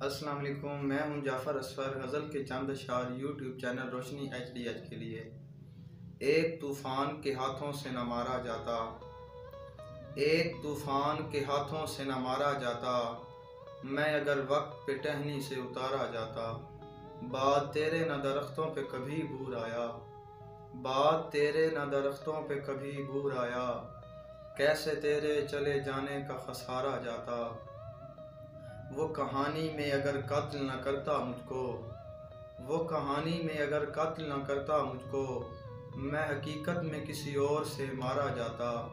السلام علیکم، میں ہوں جعفر اسفر۔ غزل کے چند اشعار یوٹیوب چینل روشنی HDH کے لیے۔ ایک طوفان کے ہاتھوں سے نہ مارا جاتا، ایک طوفان کے ہاتھوں سے نہ مارا جاتا، میں اگر وقت پہ ٹہنی سے اتارا جاتا۔ بات تیرے نہ درختوں پہ کبھی بور آیا، بات تیرے نہ درختوں پہ کبھی بور آیا، کیسے تیرے چلے جانے کا خسارا جاتا۔ وہ کہانی میں اگر قتل نہ کرتا مجھ کو، وہ کہانی میں اگر قتل نہ کرتا مجھ کو، میں حقیقت میں کسی اور سے مارا جاتا۔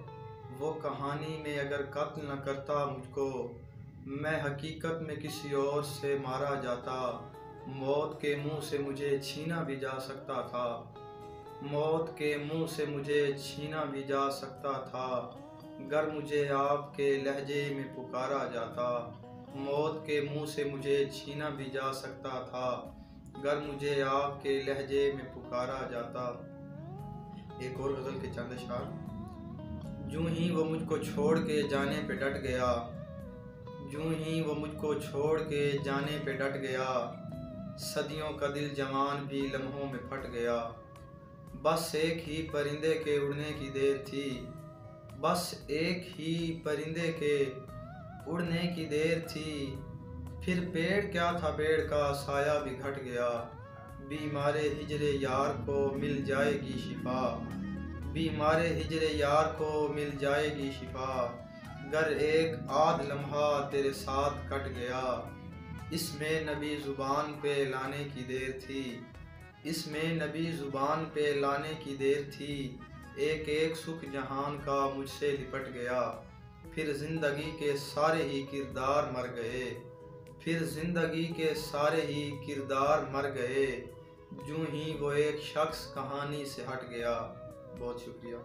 وہ کہانی میں اگر قتل نہ کرتا مجھ کو، میں حقیقت میں کسی اور سے مارا جاتا۔ موت کے منہ سے مجھے چھینا بھی جا سکتا تھا، موت کے منہ سے مجھے چھینا بھی جا سکتا تھا، گر مجھے آپ کے لہجے میں پکارا جاتا۔ موت کے منہ سے مجھے چھینا بھی جا سکتا تھا، گر مجھے آپ کے لہجے میں پکارا جاتا۔ ایک اور غزل کے چند اشعار۔ جوں ہی وہ مجھ کو چھوڑ کے جانے پہ ڈٹ گیا، جوں ہی وہ مجھ کو چھوڑ کے جانے پہ ڈٹ گیا، صدیوں کا دل جوان بھی لمحوں میں پھٹ گیا۔ بس ایک ہی پرندے کے اڑنے کی دیر تھی، بس ایک ہی پرندے کے اڑنے کی دیر تھی، پھر پیڑ کیا تھا، پیڑ کا سایہ بھی گھٹ گیا۔ بیمار ہجر یار کو مل جائے گی شفا، بیمار ہجر یار کو مل جائے گی شفا، گر ایک آدھ لمحہ تیرے ساتھ کٹ گیا۔ اس میں نبی زبان پہ لانے کی دیر تھی، اس میں نبی زبان پہ لانے کی دیر تھی، ایک ایک سکھ جہان کا مجھ سے لپٹ گیا۔ پھر زندگی کے سارے ہی کردار مر گئے، پھر زندگی کے سارے ہی کردار مر گئے، جوں ہی وہ ایک شخص کہانی سے ہٹ گیا۔ بہت شکریہ۔